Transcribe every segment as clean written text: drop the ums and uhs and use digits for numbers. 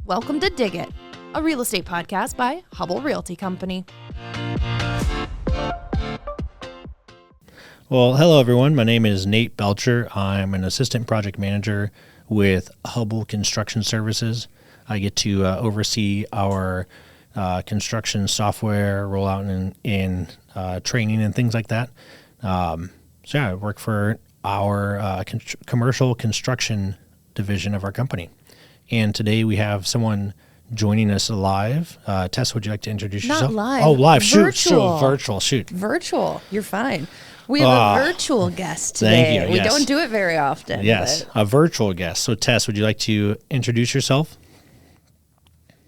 Welcome to Dig It, a real estate podcast by Hubbell Realty Company. Well, hello everyone. My name is Nate Belcher. I'm an assistant project manager with Hubbell Construction Services. I get to oversee our construction software rollout and training and things like that. I work for our commercial construction division of our company. And today we have someone joining us live. Tess, would you like to introduce yourself? Not live. Oh, live. Virtual. Shoot. Virtual. You're fine. We have a virtual guest today. Thank you. We Yes. don't do it very often. Yes, but a virtual guest. So Tess, would you like to introduce yourself?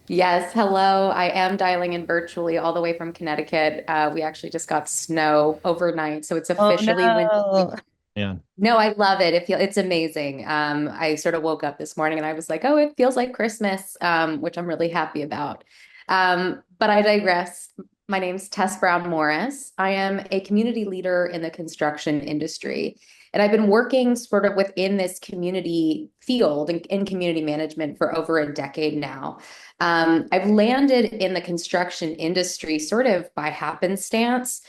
Yes, hello. I am dialing in virtually all the way from Connecticut. We actually just got snow overnight, so it's officially winter. Yeah. No, I love it. It's amazing. I sort of woke up this morning and I was like, oh, it feels like Christmas, which I'm really happy about. But I digress. My name's Tess Morris-Brown. I am a community leader in the construction industry. And I've been working sort of within this community field in community management for over a decade now. I've landed in the construction industry sort of by happenstance.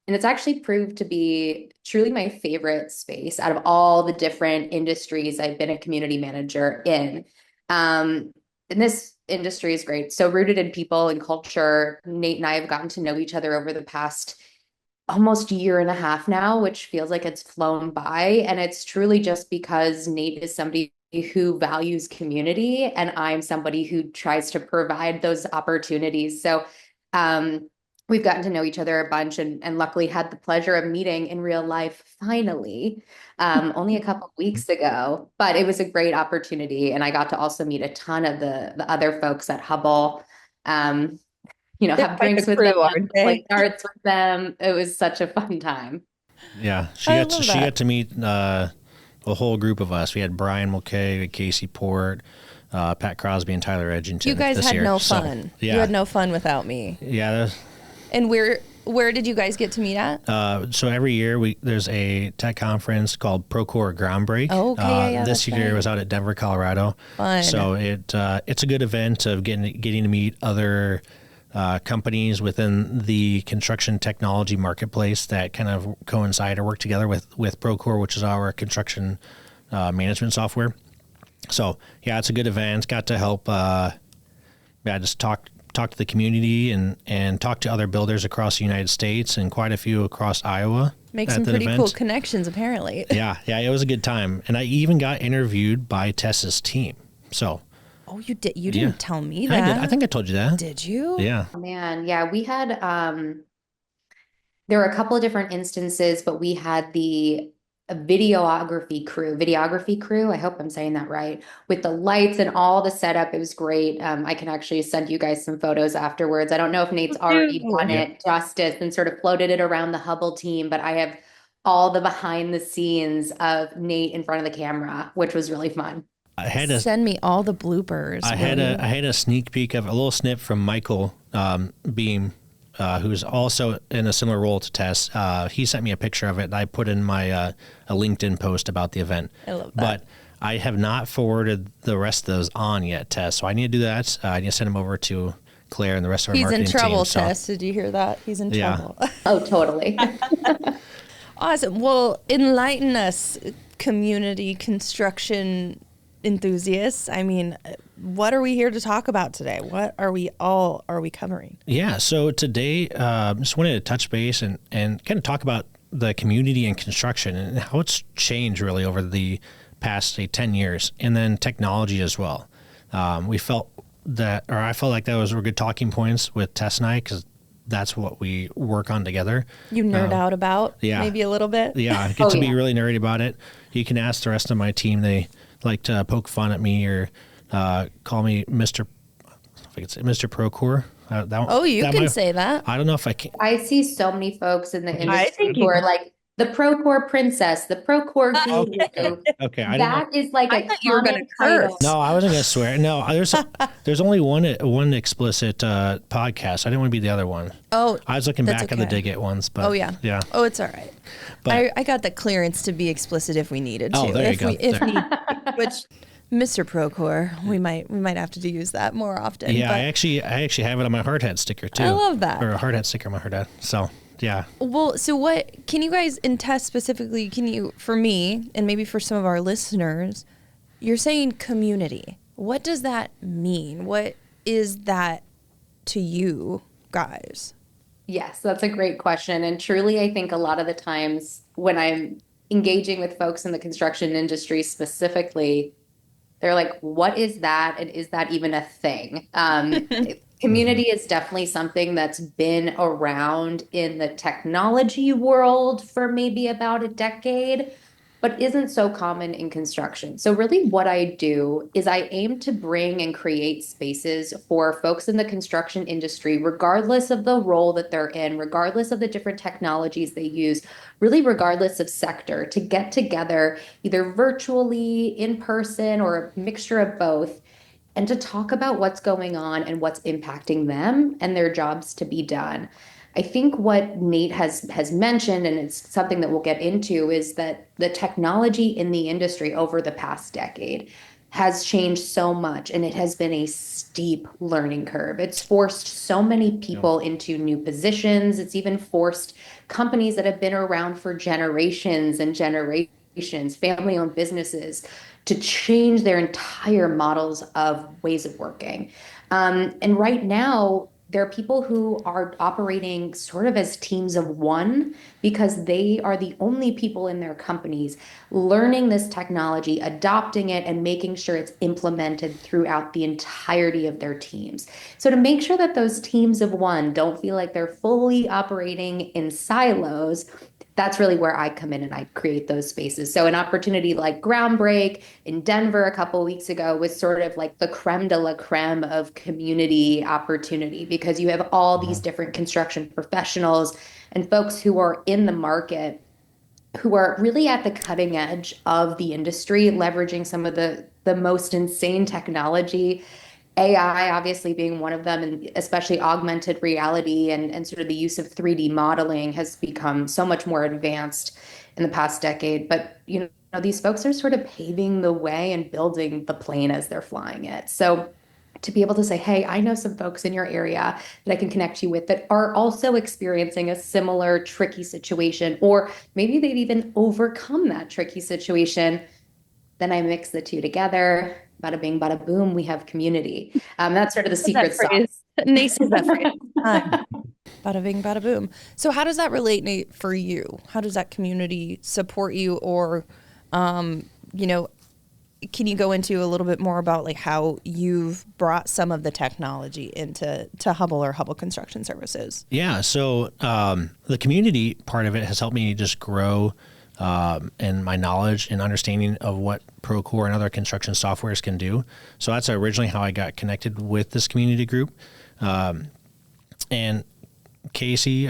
And it's actually proved to be truly my favorite space out of all the different industries I've been a community manager in. And this industry is great. So rooted in people and culture. Nate and I have gotten to know each other over the past almost year and a half now, which feels like it's flown by. And it's truly just because Nate is somebody who values community and I'm somebody who tries to provide those opportunities. So we've gotten to know each other a bunch and luckily had the pleasure of meeting in real life finally, only a couple of weeks ago, but it was a great opportunity. And I got to also meet a ton of the other folks at Hubbell, have drinks with them, play darts with them. It was such a fun time. Yeah. She got to meet a whole group of us. We had Brian Mulcahy, Casey Port, Pat Crosby, and Tyler Edgington. you guys had no fun. So, yeah. You had no fun without me. Yeah. And where did you guys get to meet at? So every year there's a tech conference called Procore Groundbreak. Oh, okay, yeah, this year it was out at Denver, Colorado. Fun. So it's a good event of getting to meet other companies within the construction technology marketplace that kind of coincide or work together with Procore, which is our construction management software. So yeah, it's a good event. Got to help just talk to the community and talk to other builders across the United States and quite a few across Iowa. Make some pretty cool connections, apparently. Yeah, it was a good time. And I even got interviewed by Tess's team. So. Oh, you did? You didn't tell me that. I did. I think I told you that. Did you? Yeah. Oh, man, yeah, we had, there were a couple of different instances, but we had the videography crew. I hope I'm saying that right. With the lights and all the setup, it was great. I can actually send you guys some photos afterwards. I don't know if Nate's already done it justice and sort of floated it around the Hubbell team, but I have all the behind the scenes of Nate in front of the camera, which was really fun. Send me all the bloopers. I had a sneak peek of a little snip from Michael Beam, who's also in a similar role to Tess. He sent me a picture of it, and I put in my a LinkedIn post about the event. I love that. But I have not forwarded the rest of those on yet, Tess. So I need to do that. I need to send them over to Claire and the rest of our marketing team. He's in trouble, Tess. Did you hear that? He's in trouble. Oh, totally. Awesome. Well, enlighten us, community construction enthusiasts. I mean, what are we here to talk about today? What are we covering? Yeah, so today just wanted to touch base and kind of talk about the community and construction and how it's changed really over the past, say, 10 years, and then technology as well. I felt like those were good talking points with Tess and I, because that's what we work on together. You nerd out about, maybe a little bit? Yeah, I get to be really nerdy about it. You can ask the rest of my team. They like to poke fun at me or call me Mr. I think it's Mr. Procore. You can say that. I don't know if I can. I see so many folks in the industry who are like the Procore princess, the Procore guru. Okay, that is like I thought you were going to curse. No, I wasn't going to swear. No, there's only one explicit podcast. I didn't want to be the other one. Oh, I was looking back at the Dig It ones, but yeah. Oh, it's all right. But I got the clearance to be explicit if we needed to. Oh, there you go. Which Mr. Procore. We might have to use that more often. Yeah, but I actually have it on my hard hat sticker too. I love that. Or a hard hat sticker on my hard hat. So yeah. Well, so what can you guys, in Tess specifically, for me and maybe for some of our listeners, you're saying community. What does that mean? What is that to you guys? Yes, that's a great question. And truly, I think a lot of the times when I'm engaging with folks in the construction industry specifically, they're like, what is that? And is that even a thing? Community is definitely something that's been around in the technology world for maybe about a decade, but isn't so common in construction. So really what I do is I aim to bring and create spaces for folks in the construction industry, regardless of the role that they're in, regardless of the different technologies they use, really regardless of sector, to get together either virtually, in person, or a mixture of both, and to talk about what's going on and what's impacting them and their jobs to be done. I think what Nate has mentioned, and it's something that we'll get into, is that the technology in the industry over the past decade has changed so much, and it has been a steep learning curve. It's forced so many people into new positions. It's even forced companies that have been around for generations and generations, family-owned businesses, to change their entire models of ways of working. And right now, there are people who are operating sort of as teams of one because they are the only people in their companies learning this technology, adopting it, and making sure it's implemented throughout the entirety of their teams. So to make sure that those teams of one don't feel like they're fully operating in silos, that's really where I come in and I create those spaces. So an opportunity like Groundbreak in Denver a couple of weeks ago was sort of like the creme de la creme of community opportunity, because you have all these different construction professionals and folks who are in the market who are really at the cutting edge of the industry, leveraging some of the most insane technology, AI obviously being one of them, and especially augmented reality and sort of the use of 3D modeling has become so much more advanced in the past decade. But, these folks are sort of paving the way and building the plane as they're flying it. So to be able to say, hey, I know some folks in your area that I can connect you with that are also experiencing a similar tricky situation, or maybe they've even overcome that tricky situation. Then I mix the two together. Bada bing, bada boom, we have community. That's sort of the secret sauce. Nate says that phrase. Bada bing, bada boom. So how does that relate, Nate, for you? How does that community support you? Or, can you go into a little bit more about like how you've brought some of the technology into Hubbell or Hubbell Construction Services? Yeah. So the community part of it has helped me just grow and my knowledge and understanding of what Procore and other construction softwares can do. So that's originally how I got connected with this community group. And Casey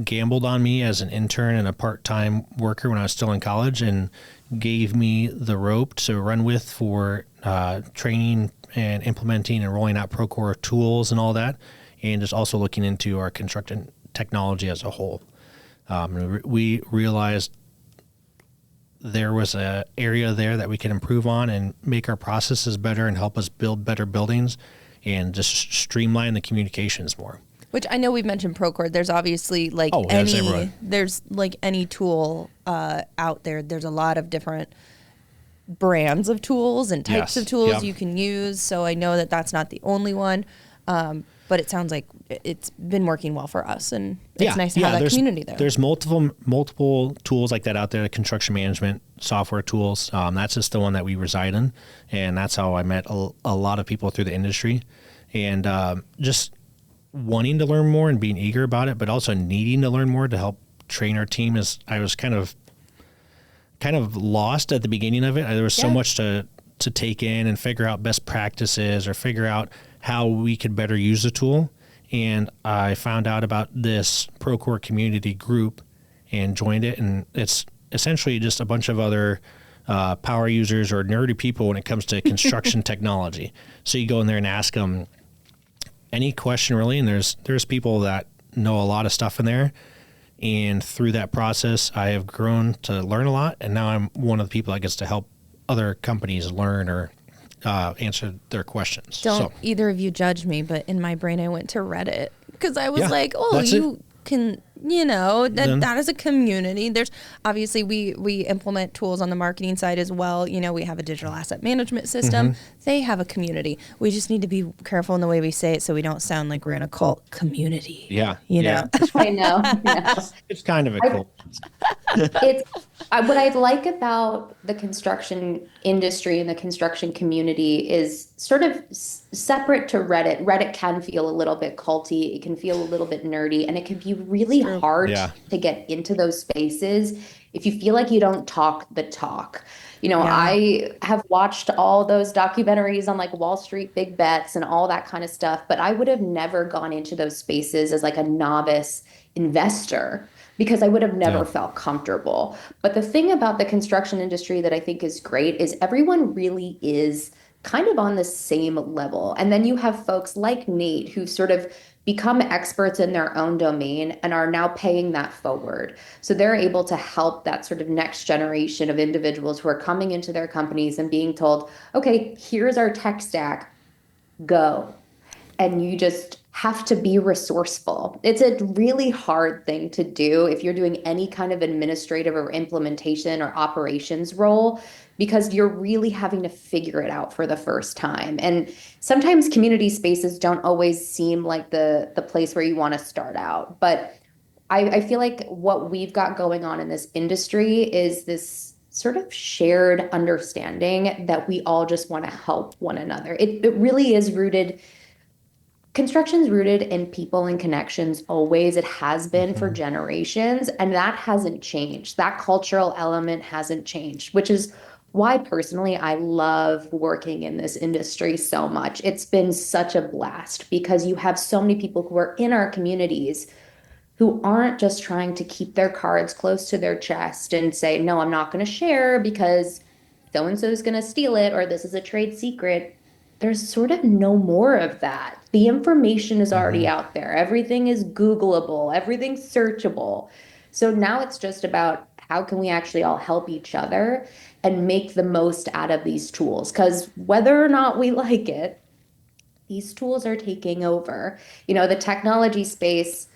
gambled on me as an intern and a part-time worker when I was still in college and gave me the rope to run with for training and implementing and rolling out Procore tools and all that, and just also looking into our construction technology as a whole. We realized there was an area there that we could improve on and make our processes better and help us build better buildings and just streamline the communications more. Which I know we've mentioned Procore. There's obviously there's like any tool out there. There's a lot of different brands of tools and types of tools you can use. So I know that that's not the only one. But it sounds like it's been working well for us, and it's nice to have that community there. There's multiple tools like that out there, construction management software tools. That's just the one that we reside in, and that's how I met a lot of people through the industry, and just wanting to learn more and being eager about it, but also needing to learn more to help train our team. As I was kind of lost at the beginning of it. There was so much to take in and figure out best practices or figure out how we could better use the tool. And I found out about this Procore community group and joined it. And it's essentially just a bunch of other power users or nerdy people when it comes to construction technology. So you go in there and ask them any question really. And there's people that know a lot of stuff in there. And through that process, I have grown to learn a lot. And now I'm one of the people that gets to help other companies learn or answer their questions. Don't either of you judge me, but in my brain I went to Reddit because I was Yeah, like, oh, that's you it. can, that is a community. There's obviously we implement tools on the marketing side as well. We have a digital asset management system. They have a community. We just need to be careful in the way we say it so we don't sound like we're in a cult community. Yeah. know? I know. It's kind of a cult. It's what I like about the construction industry and the construction community is sort of separate to Reddit. Reddit can feel a little bit culty, it can feel a little bit nerdy, and it can be really hard Yeah. to get into those spaces if you feel like you don't talk the talk. Yeah. I have watched all those documentaries on like Wall Street big bets and all that kind of stuff, but I would have never gone into those spaces as like a novice investor because I would have never felt comfortable. But the thing about the construction industry that I think is great is everyone really is kind of on the same level. And then you have folks like Nate who sort of become experts in their own domain and are now paying that forward. So they're able to help that sort of next generation of individuals who are coming into their companies and being told, okay, here's our tech stack, go. And you just have to be resourceful. It's a really hard thing to do if you're doing any kind of administrative or implementation or operations role, because you're really having to figure it out for the first time. And sometimes community spaces don't always seem like the place where you want to start out. But I feel like what we've got going on in this industry is this sort of shared understanding that we all just want to help one another. It really is rooted. Construction's rooted in people and connections always. It has been for generations, and that hasn't changed. That cultural element hasn't changed, which is why personally I love working in this industry so much. It's been such a blast because you have so many people who are in our communities who aren't just trying to keep their cards close to their chest and say, no, I'm not going to share because so-and-so is going to steal it or this is a trade secret. There's sort of no more of that. The information is already out there. Everything is Googleable, everything's searchable. So now it's just about how can we actually all help each other and make the most out of these tools? Because whether or not we like it, these tools are taking over. The technology space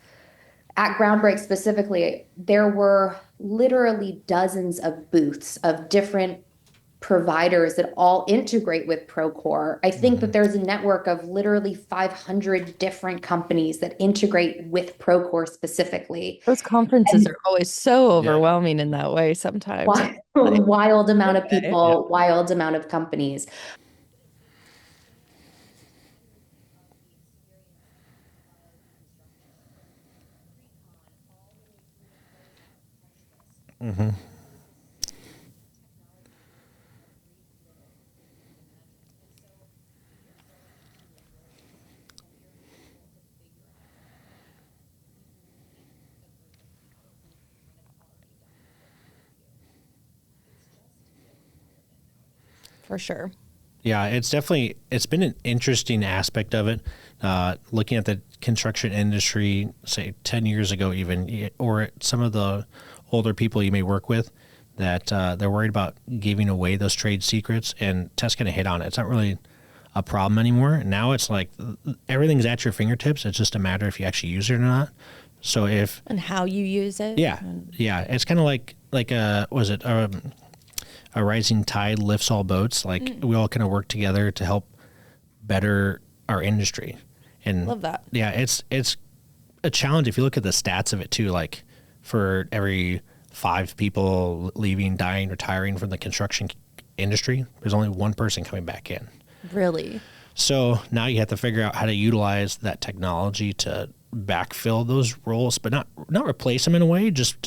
at Groundbreak specifically, there were literally dozens of booths of different providers that all integrate with Procore. I think that there's a network of literally 500 different companies that integrate with Procore specifically. Those conferences are always so overwhelming in that way sometimes. Wild amount of people, wild amount of companies. For sure. Yeah, it's been an interesting aspect of it. Looking at the construction industry, say 10 years ago even, or some of the older people you may work with, that they're worried about giving away those trade secrets, and Tess kind of hit on it. It's not really a problem anymore. Now it's like everything's at your fingertips. It's just a matter if you actually use it or not. So and how you use it. Yeah. It's kind of like was it a rising tide lifts all boats. Like we all kind of work together to help better our industry. And love that. Yeah, it's a challenge if you look at the stats of it too. Like for every 5 people leaving, dying, retiring from the construction industry, there's only 1 person coming back in. Really? So now you have to figure out how to utilize that technology to backfill those roles, but not replace them in a way, just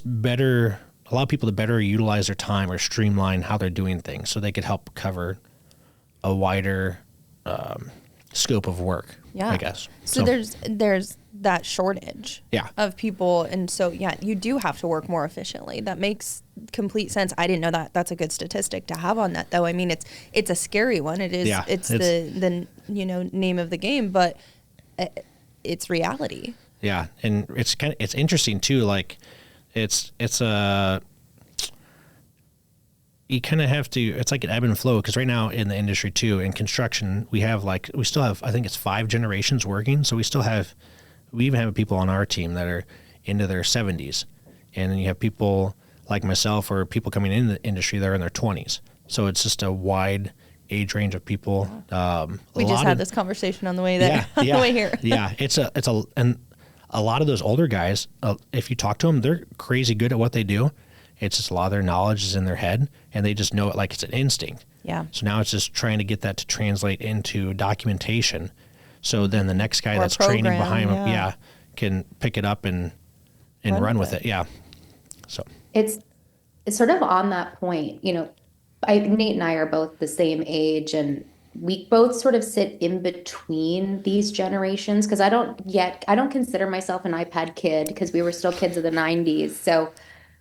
better allow people to better utilize their time or streamline how they're doing things so they could help cover a wider scope of work, I guess. So there's that shortage of people. And so, you do have to work more efficiently. That makes complete sense. I didn't know that. That's a good statistic to have on that, though. I mean, it's a scary one. It is. Yeah, it's the name of the game, but it's reality. Yeah, and it's interesting too. Like, it's you kind of have to, it's like an ebb and flow, because right now in the industry too, in construction, we still have, I think it's 5 generations working. So we even have people on our team that are into their 70s. And then you have people like myself or people coming in the industry that are in their 20s. So it's just a wide age range of people. We just had this conversation on the way there, on the way here. And a lot of those older guys, if you talk to them, they're crazy good at what they do. It's just a lot of their knowledge is in their head, and they just know it like it's an instinct. Yeah. So now it's just trying to get that to translate into documentation. So then the next guy that's training behind them, can pick it up and run with it. Yeah. So it's sort of on that point, Nate and I are both the same age, and we both sort of sit in between these generations, because I don't consider myself an iPad kid, because we were still kids of the 90s. So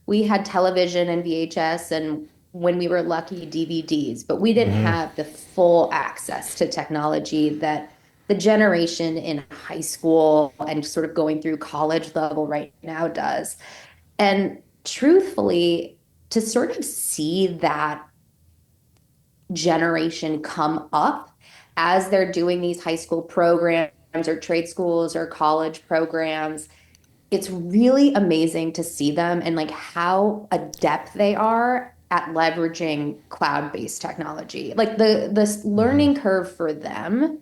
we had television and VHS, and when we were lucky, DVDs, but we didn't have the full access to technology that the generation in high school and sort of going through college level right now does. And truthfully, to sort of see that generation come up as they're doing these high school programs or trade schools or college programs, it's really amazing to see them and like how adept they are at leveraging cloud-based technology. Like the learning curve for them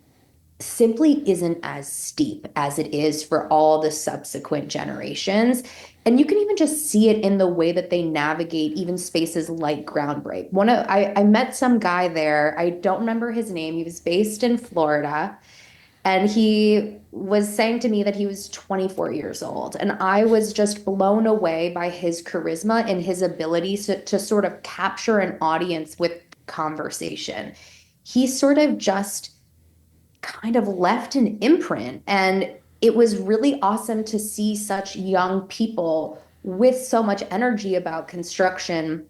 simply isn't as steep as it is for all the subsequent generations. And you can even just see it in the way that they navigate even spaces like Groundbreak. I met some guy there. I don't remember his name. He was based in Florida. And he was saying to me that he was 24 years old. And I was just blown away by his charisma and his ability to sort of capture an audience with conversation. He sort of just kind of left an imprint. And it was really awesome to see such young people with so much energy about construction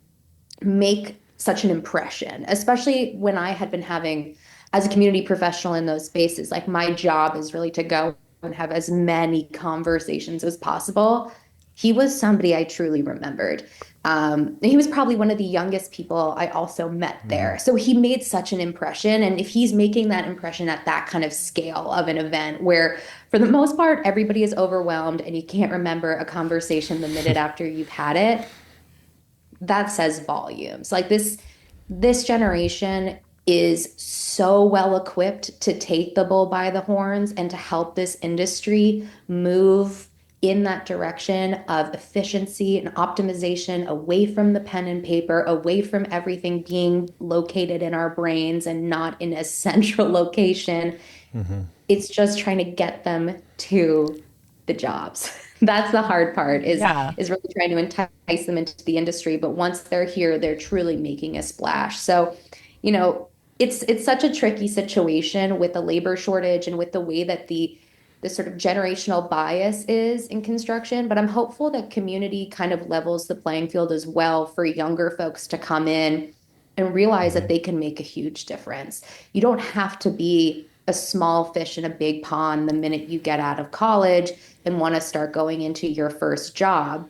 make such an impression, especially when I had been having, as a community professional in those spaces, like my job is really to go and have as many conversations as possible. He was somebody I truly remembered. He was probably one of the youngest people I also met there. So he made such an impression. And if he's making that impression at that kind of scale of an event where, for the most part, everybody is overwhelmed and you can't remember a conversation the minute after you've had it, that says volumes. Like this generation is so well equipped to take the bull by the horns and to help this industry move in that direction of efficiency and optimization, away from the pen and paper, away from everything being located in our brains and not in a central location. It's just trying to get them to the jobs. That's the hard part, is really trying to entice them into the industry. But once they're here, they're truly making a splash. So, it's such a tricky situation with the labor shortage and with the way that the sort of generational bias is in construction. But I'm hopeful that community kind of levels the playing field as well for younger folks to come in and realize that they can make a huge difference. You don't have to be a small fish in a big pond the minute you get out of college and want to start going into your first job.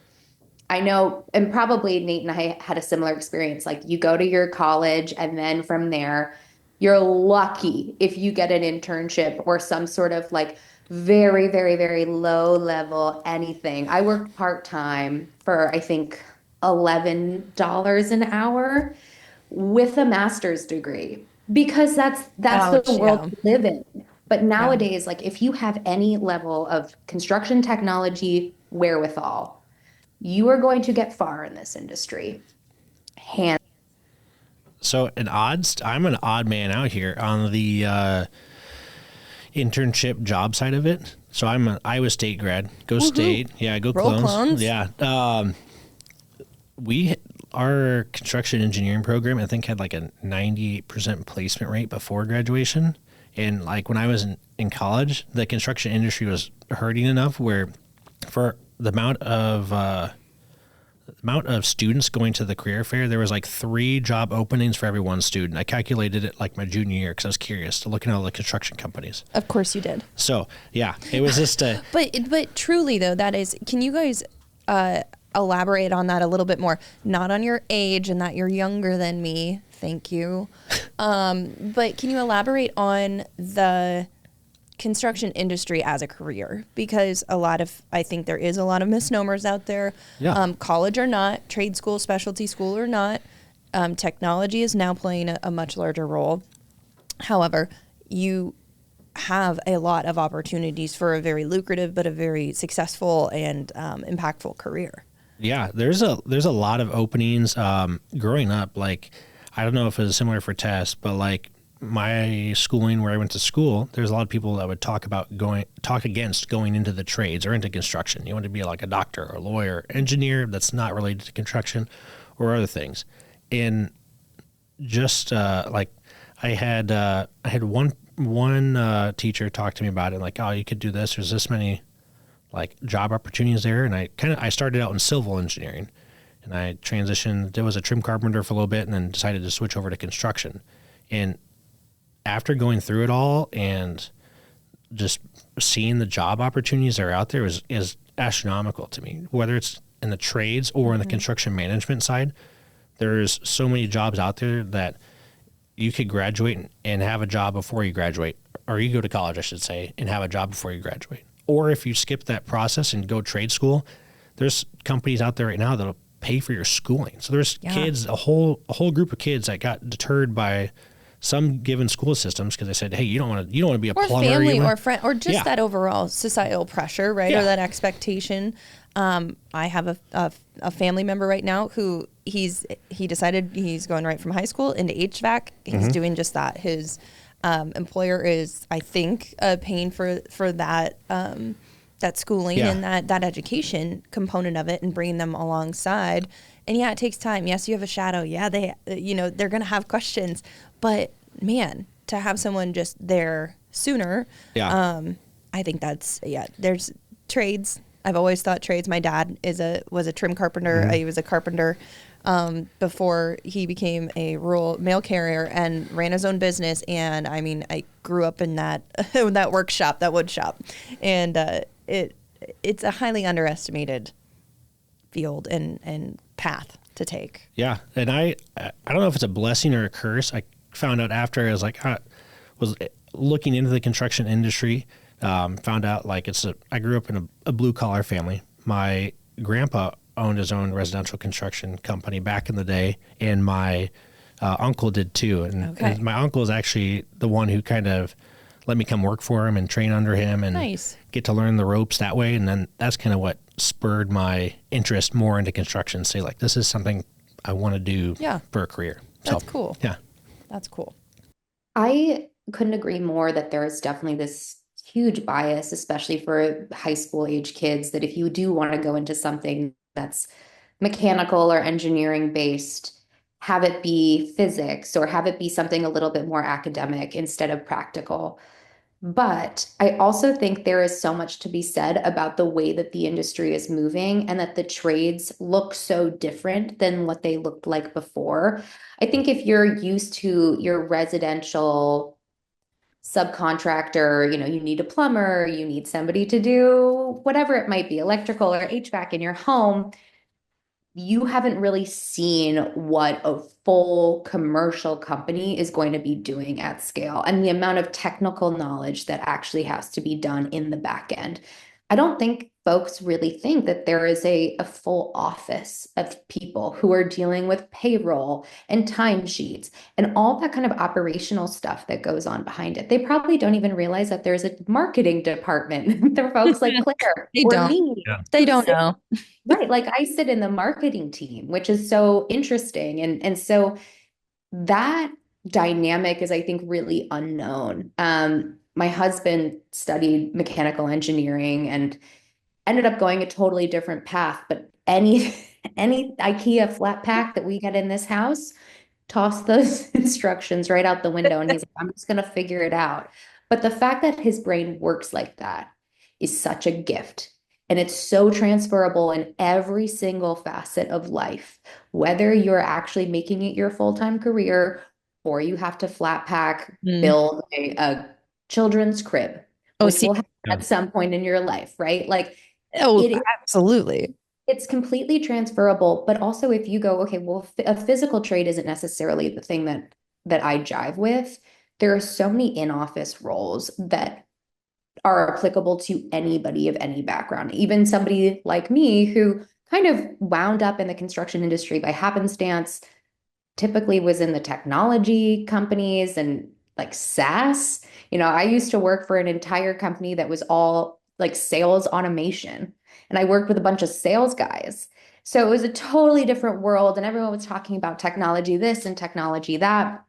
I know, and probably Nate and I had a similar experience. Like, you go to your college and then from there, you're lucky if you get an internship or some sort of like very, very, very low level anything. I worked part-time for, I think, $11 an hour with a master's degree, because that's the world we live in. But nowadays, like, if you have any level of construction technology wherewithal, you are going to get far in this industry. So I'm an odd man out here on the internship job side of it. So I'm an Iowa State grad. Go State. Yeah, go Clones. Yeah. Our construction engineering program, I think, had like a 98% placement rate before graduation. And like when I was in college, the construction industry was hurting enough where, for the amount of students going to the career fair, there was like 3 job openings for every 1 student. I calculated it like my junior year because I was curious to look at all the construction companies. Of course you did. So yeah, it was just but truly though, that is, can you guys elaborate on that a little bit more? Not on your age and that you're younger than me. Thank you. But can you elaborate on the construction industry as a career? Because I think there is a lot of misnomers out there. Yeah. College or not, trade school, specialty school or not, technology is now playing a much larger role. However, you have a lot of opportunities for a very lucrative but a very successful and impactful career. Yeah, there's a lot of openings. Growing up, like, I don't know if it was similar for Tess, but like my schooling where I went to school, there's a lot of people that would talk against going into the trades or into construction. You want to be like a doctor or a lawyer, engineer that's not related to construction or other things. And just like I had one teacher talk to me about it, like, oh, you could do this. There's this many like job opportunities there. And I started out in civil engineering, and I transitioned. I was a trim carpenter for a little bit, and then decided to switch over to construction. And after going through it all and just seeing the job opportunities that are out there is astronomical to me. Whether it's in the trades or in the construction management side, there's so many jobs out there that you could graduate and have a job before you graduate, or you go to college, I should say, and have a job before you graduate. Or if you skip that process and go trade school, there's companies out there right now that'll pay for your schooling. So there's kids, a whole group of kids that got deterred by some given school systems because they said, "Hey, you don't want to be a or plumber, family, or friend, or just that Yeah. overall societal pressure, right? Yeah. Or that expectation." I have a family member right now who he decided he's going right from high school into HVAC. He's doing just that. His employer is, I think, paying for that that schooling and that education component of it, and bringing them alongside. And yeah, it takes time. Yes, you have a shadow. Yeah, they're going to have questions, but man, to have someone just there sooner, I think there's trades. I've always thought trades. My dad was a trim carpenter. He was a carpenter before he became a rural mail carrier and ran his own business. And I mean, I grew up in that that workshop, that wood shop, and it's a highly underestimated field and path to take. Yeah, and I don't know if it's a blessing or a curse. I found out after I was like, was looking into the construction industry. Found out like I grew up in a blue collar family. My grandpa owned his own residential construction company back in the day, and my uncle did too. And my uncle is actually the one who kind of let me come work for him and train under him and get to learn the ropes that way. And then that's kind of what spurred my interest more into construction. Say like, this is something I want to do for a career. That's cool. Yeah. That's cool. I couldn't agree more that there is definitely this huge bias, especially for high school age kids, that if you do want to go into something that's mechanical or engineering based, have it be physics or have it be something a little bit more academic instead of practical. But I also think there is so much to be said about the way that the industry is moving and that the trades look so different than what they looked like before. I think if you're used to your residential subcontractor, you need a plumber, you need somebody to do whatever it might be, electrical or HVAC in your home, you haven't really seen what a full commercial company is going to be doing at scale and the amount of technical knowledge that actually has to be done in the back end. I don't think folks really think that there is a full office of people who are dealing with payroll and timesheets and all that kind of operational stuff that goes on behind it. They probably don't even realize that there's a marketing department. There are folks like Claire or me. They don't know. Right. Like I sit in the marketing team, which is so interesting. And so that dynamic is, I think, really unknown. My husband studied mechanical engineering and ended up going a totally different path. But any IKEA flat pack that we get in this house, toss those instructions right out the window. And he's like, I'm just going to figure it out. But the fact that his brain works like that is such a gift. And it's so transferable in every single facet of life, whether you're actually making it your full-time career or you have to flat pack, build a children's crib, which will happen at some point in your life, right? Like, absolutely. It's completely transferable, but also if you go, okay, well, a physical trade isn't necessarily the thing that I jive with. There are so many in-office roles that are applicable to anybody of any background, even somebody like me who kind of wound up in the construction industry by happenstance, typically was in the technology companies and like SaaS. I used to work for an entire company that was all like sales automation, and I worked with a bunch of sales guys. So it was a totally different world, and everyone was talking about technology this and technology that.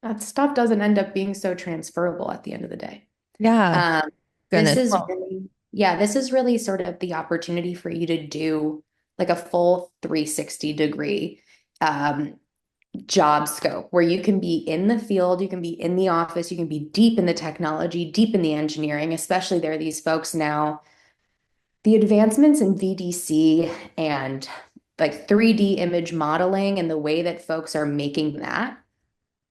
That stuff doesn't end up being so transferable at the end of the day. Yeah. Um, this Goodness. is Well, really, yeah, this is really sort of the opportunity for you to do like a full 360-degree um, job scope where you can be in the field, you can be in the office, you can be deep in the technology, deep in the engineering, especially there are these folks now. The advancements in VDC and like 3D image modeling and the way that folks are making that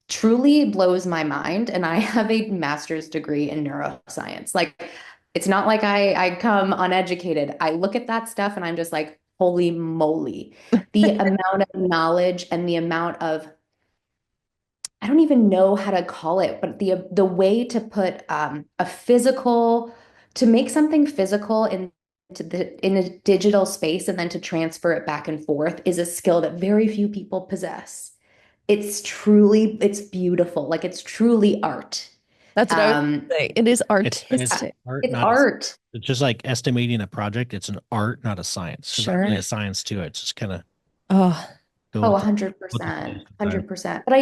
truly blows my mind. And I have a master's degree in neuroscience. Like, it's not like I come uneducated. I look at that stuff and I'm just like, holy moly. The amount of knowledge and the amount of, I don't even know how to call it, but the way to put a physical, to make something physical in a digital space and then to transfer it back and forth is a skill that very few people possess. It's beautiful. Like it's truly art. that's what I was Um, gonna say. It is It's artistic. art, it's not a. art. It's just like estimating a project. It's an art, not a science. There's not really Sure. a science to it. It's just kind of Oh, go Oh, with the flow 100%. sometimes. 100%. But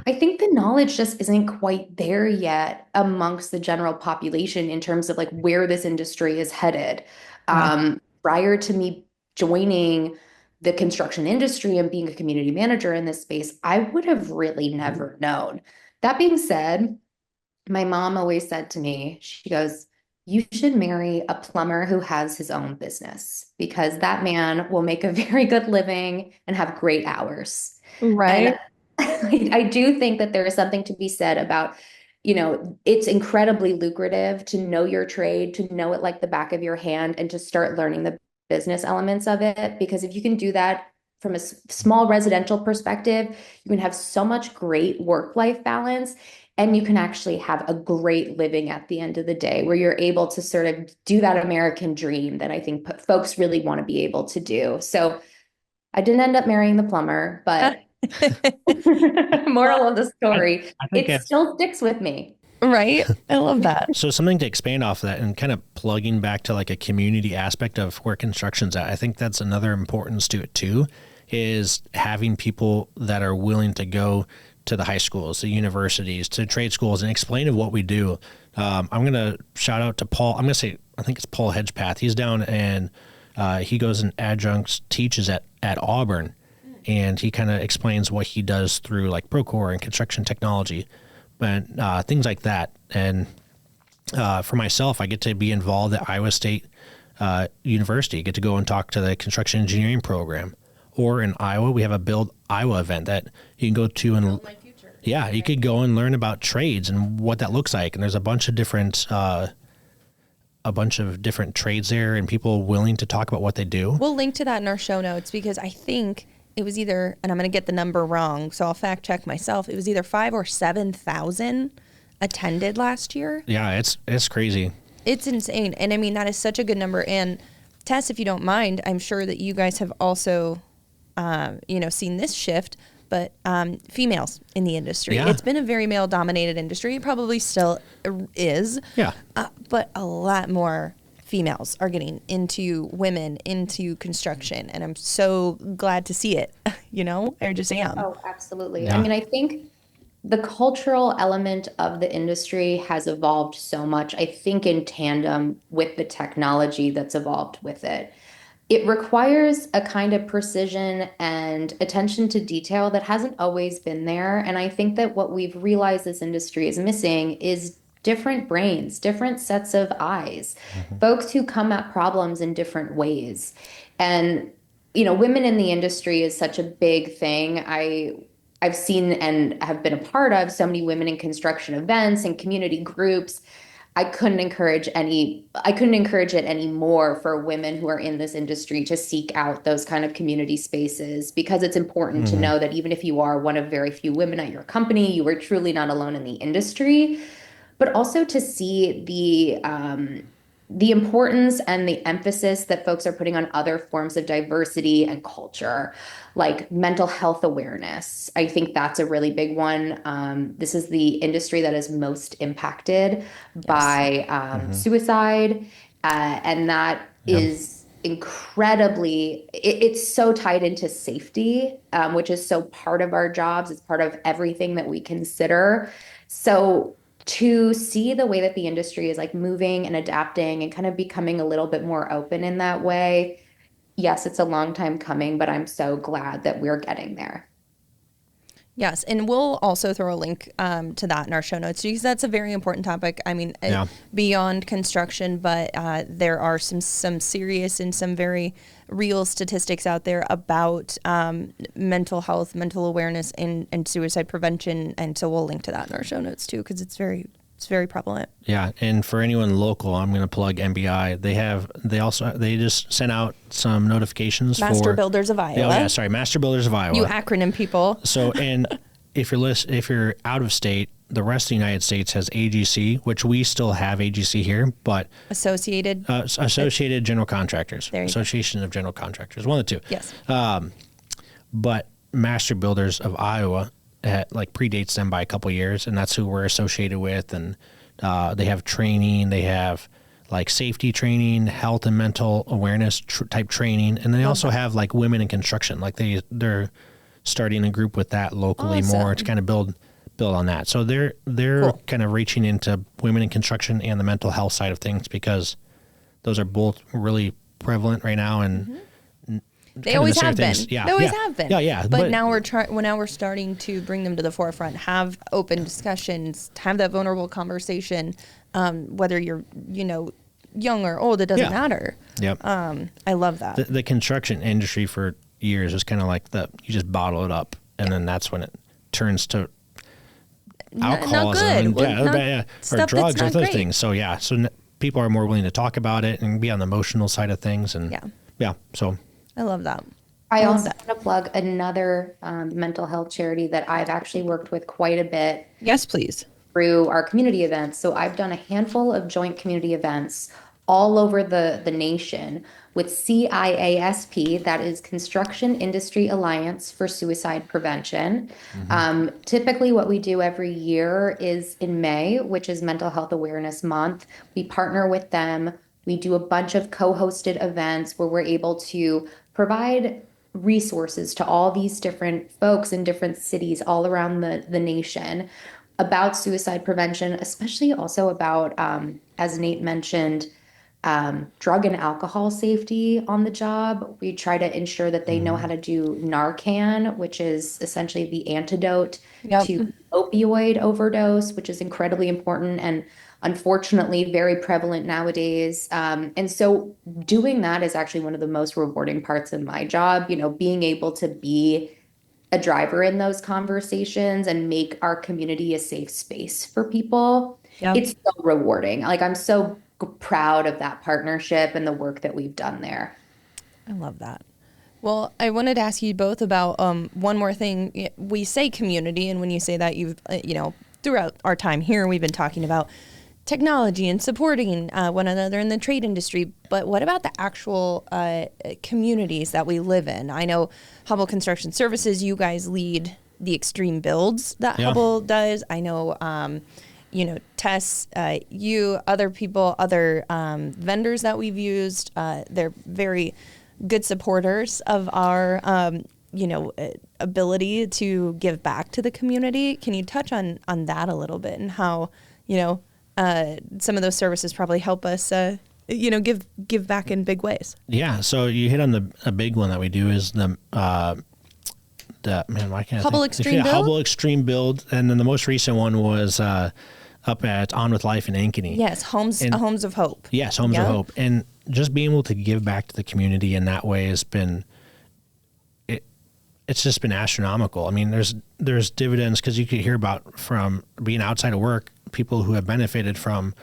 I think the knowledge just isn't quite there yet amongst the general population in terms of like where this industry is headed. yeah. Prior to me joining the construction industry and being a community manager in this space, I would have really never known. That being said, my mom always said to me, she goes, you should marry a plumber who has his own business because that man will make a very good living and have great hours. And Right. I do think that there is something to be said about, it's incredibly lucrative to know your trade, to know it like the back of your hand, and to start learning the business elements of it. Because if you can do that from a small residential perspective, you can have so much great work-life balance. And you can actually have a great living at the end of the day where you're able to sort of do that American dream that I think folks really want to be able to do. So I didn't end up marrying the plumber, but Well, moral of the I, story, I think it it's still sticks with me. right. I love that. so something to expand off of that and kind of plugging back to like a community aspect of where construction's at. I think that's another importance to it too, is having people that are willing to go to the high schools, the universities, to trade schools and explain what we do. I'm going to shout out to Paul. I'm going to say, I think it's Paul Hedgepath. He's down and he goes and adjuncts teaches at Auburn, and he kind of explains what he does through like Procore and construction technology, but things like that. And for myself, I get to be involved at Iowa State University, get to go and talk to the construction engineering program. Or in Iowa, we have a Build Iowa event that you can go to and yeah, you could go and learn about trades and what that looks like. And there's a bunch of different trades there and people willing to talk about what they do. We'll link to that in our show notes because I think it was either, and I'm going to get the number wrong, so I'll fact check myself. It was either 5,000 or 7,000 attended last year. Yeah, it's crazy. It's insane. And I mean, that is such a good number. And Tess, if you don't mind, I'm sure that you guys have also, seen this shift, but females in the industry. Yeah. It's been a very male dominated industry. It probably still is. Yeah. But a lot more females are getting into construction. And I'm so glad to see it, I just am. Oh, absolutely. Yeah. I mean, I think the cultural element of the industry has evolved so much, I think, in tandem with the technology that's evolved with it. It requires a kind of precision and attention to detail that hasn't always been there. And I think that what we've realized this industry is missing is different brains, different sets of eyes, folks who come at problems in different ways. And, women in the industry is such a big thing. I've seen and have been a part of so many women in construction events and community groups. I couldn't encourage it any more for women who are in this industry to seek out those kind of community spaces, because it's important to know that even if you are one of very few women at your company, you are truly not alone in the industry, but also to see the importance and the emphasis that folks are putting on other forms of diversity and culture, like mental health awareness. I think that's a really big one. This is the industry that is most impacted by suicide, and that is incredibly, it's so tied into safety, which is so part of our jobs. It's part of everything that we consider. So to see the way that the industry is like moving and adapting and kind of becoming a little bit more open in that way, yes, it's a long time coming, but I'm so glad that we're getting there. Yes, and we'll also throw a link to that in our show notes, because that's a very important topic. I mean, beyond construction, but there are some serious and some very real statistics out there about mental health, mental awareness, and suicide prevention. And so we'll link to that in our show notes too, because it's very prevalent. Yeah, and for anyone local, I'm going to plug MBI. They just sent out some notifications Master Builders of Iowa. Master Builders of Iowa. You acronym people. So, and if you're out of state, the rest of the United States has AGC, which we still have AGC here, but Associated General Contractors, Association of General Contractors, one of the two. Yes. But Master Builders of Iowa predates them by a couple years, and that's who we're associated with. And they have training, they have like safety training, health and mental awareness type training, and they also have like women in construction. Like they're starting a group with that locally more to kind of build on that. So they're cool. Kind of reaching into women in construction and the mental health side of things, because those are both really prevalent right now, and they always have been. Yeah, they always have been. Yeah. But now we're starting to bring them to the forefront, have open discussions, have that vulnerable conversation. Whether you're, young or old, it doesn't matter. Yep. I love that. The construction industry for years is kind of like you just bottle it up, and then that's when it turns to alcoholism, or drugs or those things. So people are more willing to talk about it and be on the emotional side of things, and so. I love that. I also want to plug another mental health charity that I've actually worked with quite a bit. Yes, please. Through our community events. So I've done a handful of joint community events all over the nation with CIASP, that is Construction Industry Alliance for Suicide Prevention. Typically what we do every year is in May, which is Mental Health Awareness Month. We partner with them. We do a bunch of co-hosted events where we're able to provide resources to all these different folks in different cities all around the nation about suicide prevention, especially also about, as Nate mentioned, drug and alcohol safety on the job. We try to ensure that they know how to do Narcan, which is essentially the antidote to opioid overdose, which is incredibly important and unfortunately very prevalent nowadays. And so doing that is actually one of the most rewarding parts of my job, being able to be a driver in those conversations and make our community a safe space for people. It's so rewarding. Like, I'm so proud of that partnership and the work that we've done there. I love that. Well, I wanted to ask you both about one more thing. We say community, and when you say that, you've, throughout our time here, we've been talking about technology and supporting one another in the trade industry. But what about the actual communities that we live in? I know Hubbell Construction Services, you guys lead the extreme builds that Hubbell does. I know, Tess, you, other people, other vendors that we've used, they're very good supporters of our, ability to give back to the community. Can you touch on that a little bit, and how, some of those services probably help us, give back in big ways? Yeah. So you hit on a big one that we do is the Hubbell Extreme Build? Hubbell Extreme Build. And then the most recent one was up at On With Life in Ankeny. Yes, Homes of Hope. Yes, Homes of Hope. And just being able to give back to the community in that way has been, it's just been astronomical. I mean, there's dividends, because you could hear about, from being outside of work, people who have benefited from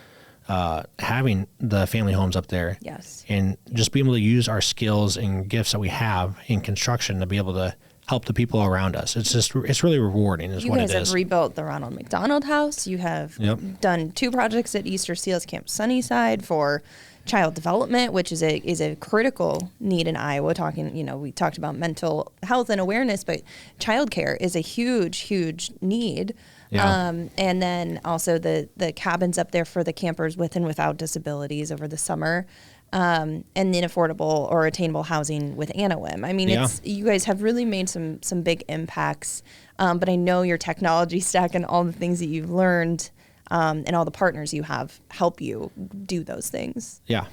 having the family homes up there. Yes. And just being able to use our skills and gifts that we have in construction to be able to help the people around us. It's really rewarding is You what it guys have is. rebuilt the Ronald McDonald House. You have done 2 projects at Easter Seals Camp Sunnyside for child development, which is a critical need in Iowa. We talked about mental health and awareness, but childcare is a huge need. Yeah. And then also the cabins up there for the campers with and without disabilities over the summer. And then affordable or attainable housing with Anawim. I mean, you guys have really made some big impacts, but I know your technology stack and all the things that you've learned and all the partners you have help you do those things. Yeah.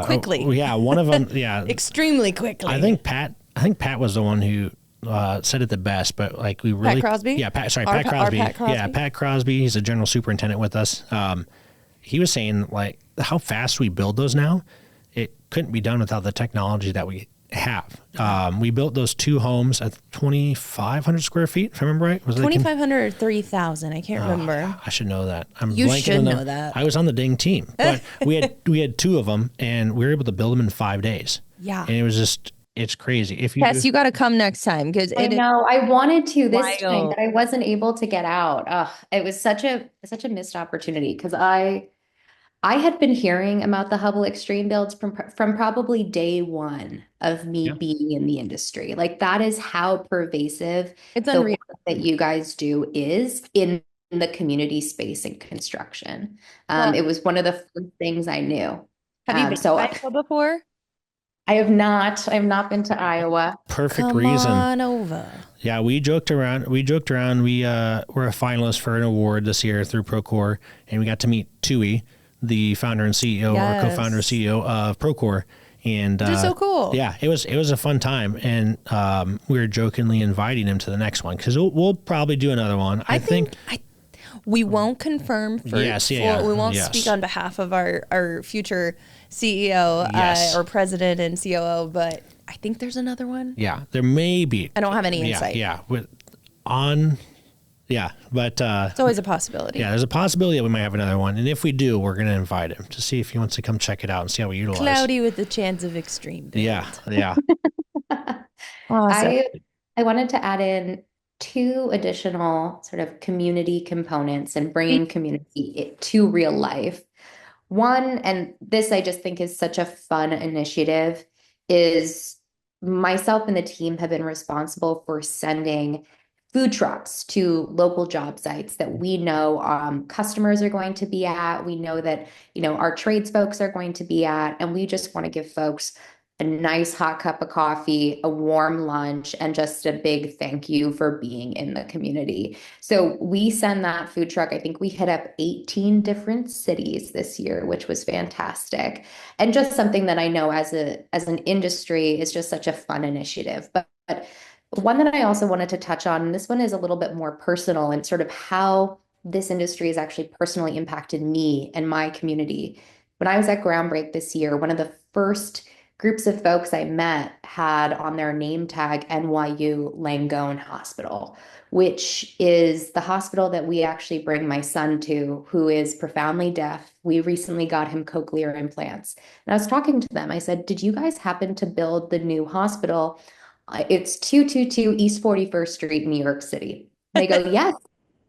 Quickly. One of them. Yeah. Extremely quickly. I think Pat was the one who said it the best, but like we really. Pat Crosby? Yeah. Pat Crosby. Pat Crosby. Yeah. Pat Crosby. He's a general superintendent with us. He was saying like how fast we build those now. It couldn't be done without the technology that we have. We built those 2 homes at 2,500 square feet, if I remember right. Was 2,500 or 3,000? I can't remember. I should know that. You should know that. I was on the dang team, but we had 2 of them, and we were able to build them in 5 days. Yeah, and it was it's crazy. Tess, you got to come next time because I know I wanted to this wild. time, but I wasn't able to get out. It was such a missed opportunity because I had been hearing about the Hubbell Extreme builds from probably day one of me being in the industry. Like that is how pervasive it's the unreal work that you guys do is in the community space and construction. It was one of the first things I knew. Have you been to Iowa before? I have not. I have not been to Iowa. Perfect reason. Come on over. Yeah, we joked around. We were a finalist for an award this year through Procore, and we got to meet Tui, the founder and CEO or co-founder and CEO of Procore. And which is so cool. Yeah, it was a fun time, and we were jokingly inviting him to the next one because we'll probably do another one. I think we won't confirm for we won't speak on behalf of our future CEO or president and COO, but I think there's another one. Yeah, there may be. I don't have any insight. But it's always a possibility. Yeah, there's a possibility that we might have another one, and if we do, we're going to invite him to see if he wants to come check it out and see how we utilize. Cloudy with the chance of extreme build. Yeah. Awesome. I wanted to add in 2 additional sort of community components and bringing community to real life. One, and this I just think is such a fun initiative, is myself and the team have been responsible for sending food trucks to local job sites that we know customers are going to be at. We know that, our trades folks are going to be at, and we just want to give folks a nice hot cup of coffee, a warm lunch, and just a big thank you for being in the community. So we send that food truck. I think we hit up 18 different cities this year, which was fantastic. And just something that I know as an industry is just such a fun initiative. But one that I also wanted to touch on, and this one is a little bit more personal and sort of how this industry has actually personally impacted me and my community. When I was at Groundbreak this year, one of the first groups of folks I met had on their name tag NYU Langone Hospital, which is the hospital that we actually bring my son to, who is profoundly deaf. We recently got him cochlear implants. And I was talking to them. I said, did you guys happen to build the new hospital? It's 222 East 41st Street, New York City. They go, yes,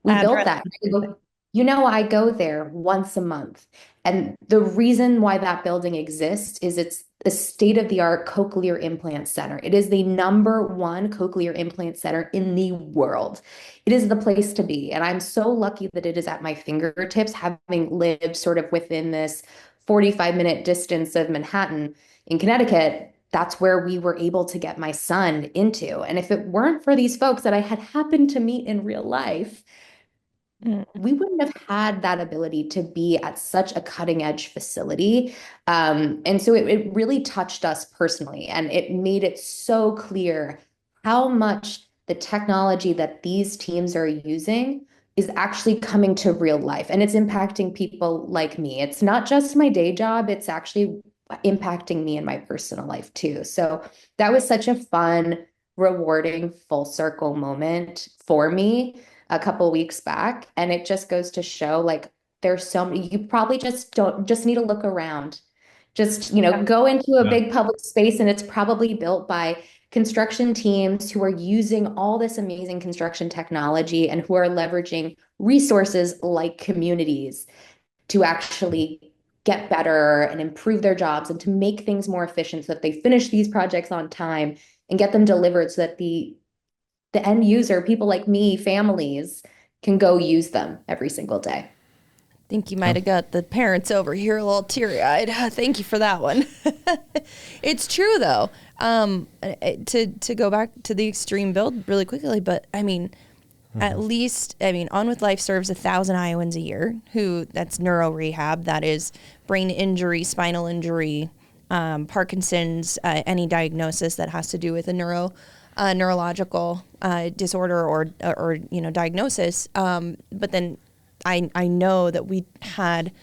we built that. I go, I go there once a month. And the reason why that building exists is it's a state-of-the-art cochlear implant center. It is the #1 cochlear implant center in the world. It is the place to be. And I'm so lucky that it is at my fingertips, having lived sort of within this 45-minute distance of Manhattan in Connecticut. That's where we were able to get my son into. And if it weren't for these folks that I had happened to meet in real life, we wouldn't have had that ability to be at such a cutting edge facility. And so it really touched us personally, and it made it so clear how much the technology that these teams are using is actually coming to real life, and it's impacting people like me. It's not just my day job, it's actually impacting me in my personal life too. So that was such a fun, rewarding, full circle moment for me a couple weeks back. And it just goes to show, like, There's so many, you probably just need to look around. Just, Yeah. go into a Yeah. big public space and it's probably built by construction teams who are using all this amazing construction technology and who are leveraging resources like communities to actually get better and improve their jobs and to make things more efficient so that they finish these projects on time and get them delivered so that the end user, people like me, families, can go use them every single day. Think you Yeah. might have got the parents over here a little teary-eyed. Thank you for that one. It's true though. To go back to the extreme build really quickly, but I mean, at least, I mean, On With Life serves 1,000 Iowans a year who that's neuro rehab, that is brain injury, spinal injury, Parkinson's, any diagnosis that has to do with a neurological disorder or diagnosis. But then I know that we had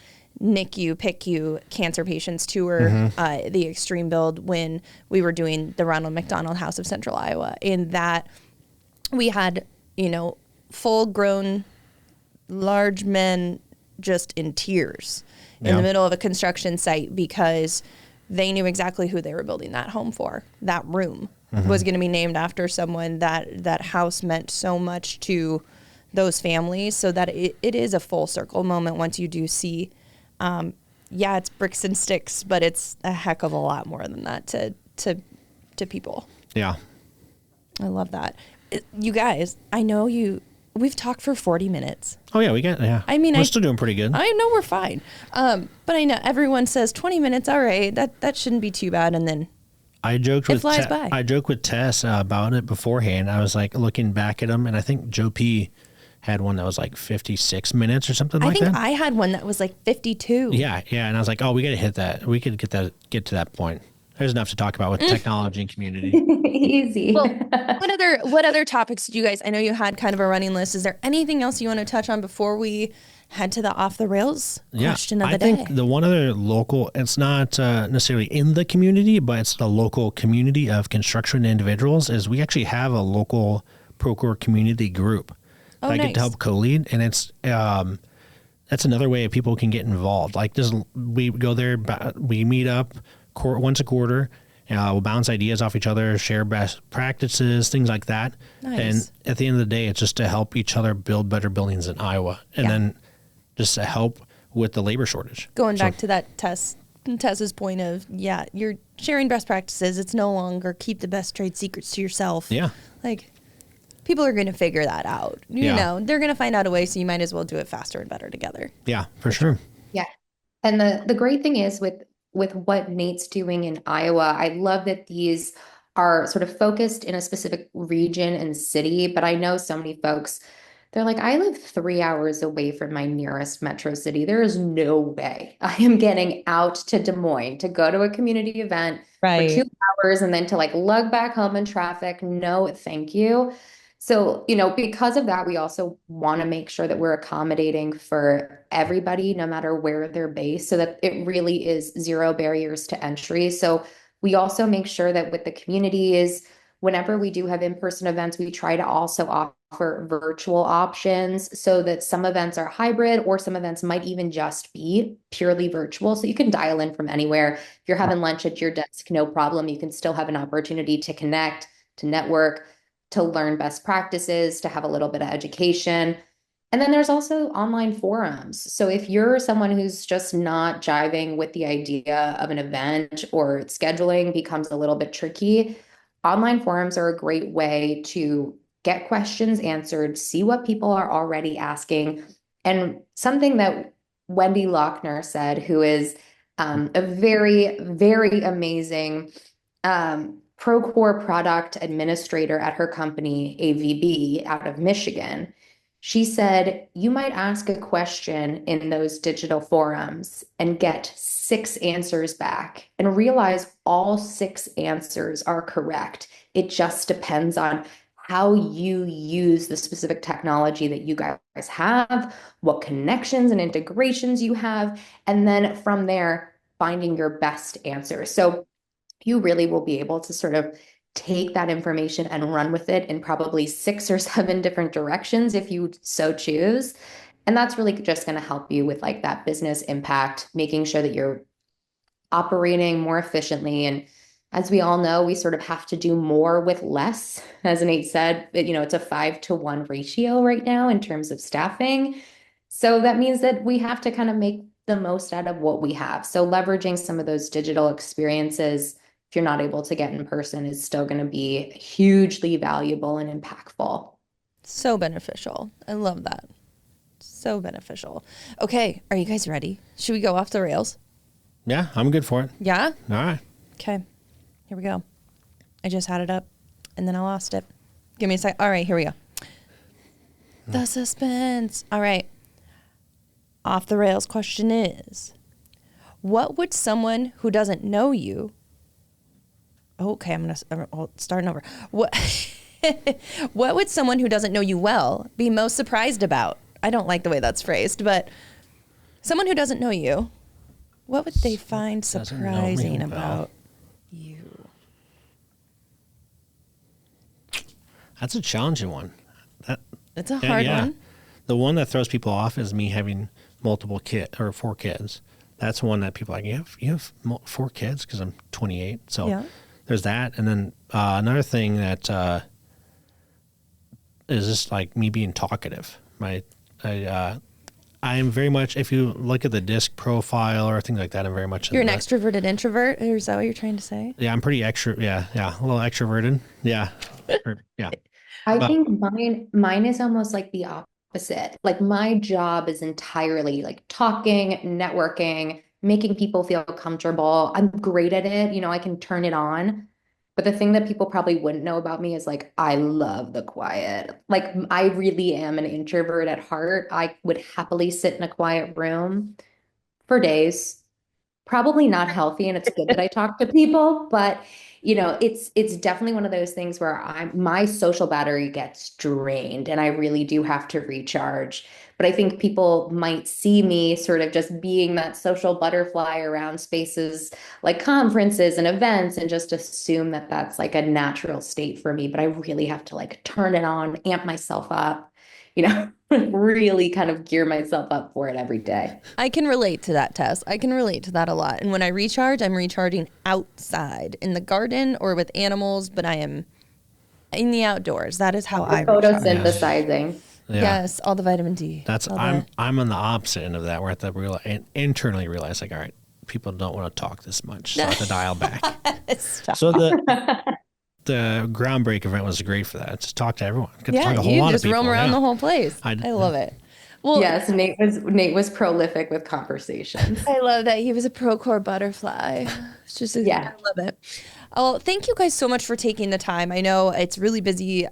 NICU, PICU cancer patients tour the extreme build when we were doing the Ronald McDonald House of Central Iowa. In that we had, full grown large men just in tears in the middle of a construction site because they knew exactly who they were building that home for. That room was going to be named after someone that house meant so much to those families, so that it is a full circle moment once you do see, it's bricks and sticks, but it's a heck of a lot more than that to people. Yeah. I love that. You guys, I know we've talked for 40 minutes. Oh yeah, yeah. I mean, we're still doing pretty good. I know we're fine. But I know everyone says 20 minutes, all right, that shouldn't be too bad. And then I joked it flies by. I joked with Tess about it beforehand. I was like looking back at them, and I think Joe P had one that was like 56 minutes or something like that. I think I had one that was like 52. Yeah, and I was like, oh, we got to hit that. We could get to that point. There's enough to talk about with technology and community. Easy. Well, what other topics did you guys, I know you had kind of a running list. Is there anything else you want to touch on before we head to the off the rails question of the day? I think the one other local, it's not necessarily in the community, but it's the local community of construction individuals, is we actually have a local Procore community group that I get to help co-lead. And it's, that's another way people can get involved. Like this, we go there, we meet up once a quarter. We'll bounce ideas off each other, share best practices, things like that. Nice. And at the end of the day, it's just to help each other build better buildings in Iowa. And then just to help with the labor shortage. Going back to that Tess's point of, you're sharing best practices. It's no longer keep the best trade secrets to yourself. Yeah. Like, people are going to figure that out. You know, they're going to find out a way, so you might as well do it faster and better together. Yeah, for sure. Yeah. And the great thing is with what Nate's doing in Iowa, I love that these are sort of focused in a specific region and city, but I know so many folks, they're like, I live 3 hours away from my nearest metro city. There is no way I am getting out to Des Moines to go to a community event for 2 hours and then to like lug back home in traffic. No, thank you. So, because of that, we also want to make sure that we're accommodating for everybody, no matter where they're based, so that it really is zero barriers to entry. So we also make sure that with the communities, whenever we do have in-person events, we try to also offer virtual options so that some events are hybrid or some events might even just be purely virtual. So you can dial in from anywhere. If you're having lunch at your desk, no problem. You can still have an opportunity to connect, to network, to learn best practices, to have a little bit of education. And then there's also online forums. So if you're someone who's just not jiving with the idea of an event or scheduling becomes a little bit tricky, online forums are a great way to get questions answered, see what people are already asking. And something that Wendy Lochner said, who is a very, very amazing Procore product administrator at her company, AVB, out of Michigan. She said, you might ask a question in those digital forums and get 6 answers back and realize all 6 answers are correct. It just depends on how you use the specific technology that you guys have, what connections and integrations you have, and then from there, finding your best answer. So you really will be able to sort of take that information and run with it in probably 6 or 7 different directions if you so choose. And that's really just going to help you with like that business impact, making sure that you're operating more efficiently. And as we all know, we sort of have to do more with less. As Nate said, it's a 5-to-1 ratio right now in terms of staffing. So that means that we have to kind of make the most out of what we have. So leveraging some of those digital experiences, if you're not able to get in person, is still going to be hugely valuable and impactful. So beneficial. I love that. So beneficial. Okay, are you guys ready? Should we go off the rails? Yeah, I'm good for it. Yeah? All right. Okay, here we go. I just had it up and then I lost it. Give me a sec. All right, here we go. The suspense. All right. Off the rails question is, what would someone who doesn't know you... Okay, I'm starting over. What would someone who doesn't know you well be most surprised about? I don't like the way that's phrased, but someone who doesn't know you, what would they find surprising about you? That's a challenging one. It's a hard one. The one that throws people off is me having multiple kids or 4 kids. That's one that people are like, you have 4 kids? Because I'm 28. So there's that. And then another thing that is just like me being talkative. I am very much, if you look at the DISC profile or things like that, I'm very much... You're an extroverted introvert? Or is that what you're trying to say? Yeah, I'm pretty yeah, a little extroverted. Yeah. Yeah. I think mine is almost like the opposite. Like my job is entirely like talking, networking, making people feel comfortable. I'm great at it. I can turn it on. But the thing that people probably wouldn't know about me is like, I love the quiet. Like I really am an introvert at heart. I would happily sit in a quiet room for days. Probably not healthy, and it's good that I talk to people, but it's definitely one of those things where my social battery gets drained and I really do have to recharge. But I think people might see me sort of just being that social butterfly around spaces like conferences and events and just assume that that's like a natural state for me. But I really have to like turn it on, amp myself up, really kind of gear myself up for it every day. I can relate to that, Tess. I can relate to that a lot. And when I recharge, I'm recharging outside in the garden or with animals, but I am in the outdoors. That is how I recharge. Photosynthesizing. Yeah. Yes, all the vitamin D. I'm on the opposite end of that, where I have to internally realize, like, all right, people don't want to talk this much, so I have to dial back. So the Groundbreak event was great for that. Just talk to everyone. You just roam around the whole place. I love it. Well, yes, Nate was prolific with conversations. I love that he was a Procore butterfly. It's just I love it. Oh, thank you guys so much for taking the time. I know it's really busy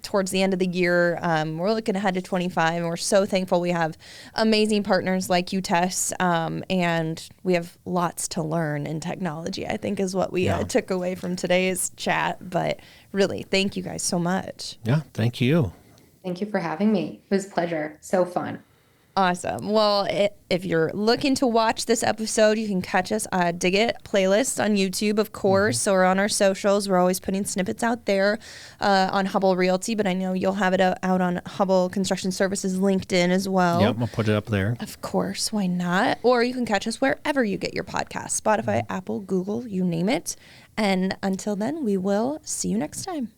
towards the end of the year. We're looking ahead to 25, and we're so thankful we have amazing partners like you, Tess, and we have lots to learn in technology, I think is what we took away from today's chat. But really, thank you guys so much. Yeah, thank you. Thank you for having me. It was a pleasure. So fun. Awesome. Well, if you're looking to watch this episode, you can catch us Dig It playlist on YouTube, of course, or on our socials. We're always putting snippets out there on Hubbell Realty, but I know you'll have it out on Hubbell Construction Services LinkedIn as well. Yep, I'll put it up there. Of course, why not? Or you can catch us wherever you get your podcasts, Spotify, Apple, Google, you name it. And until then, we will see you next time.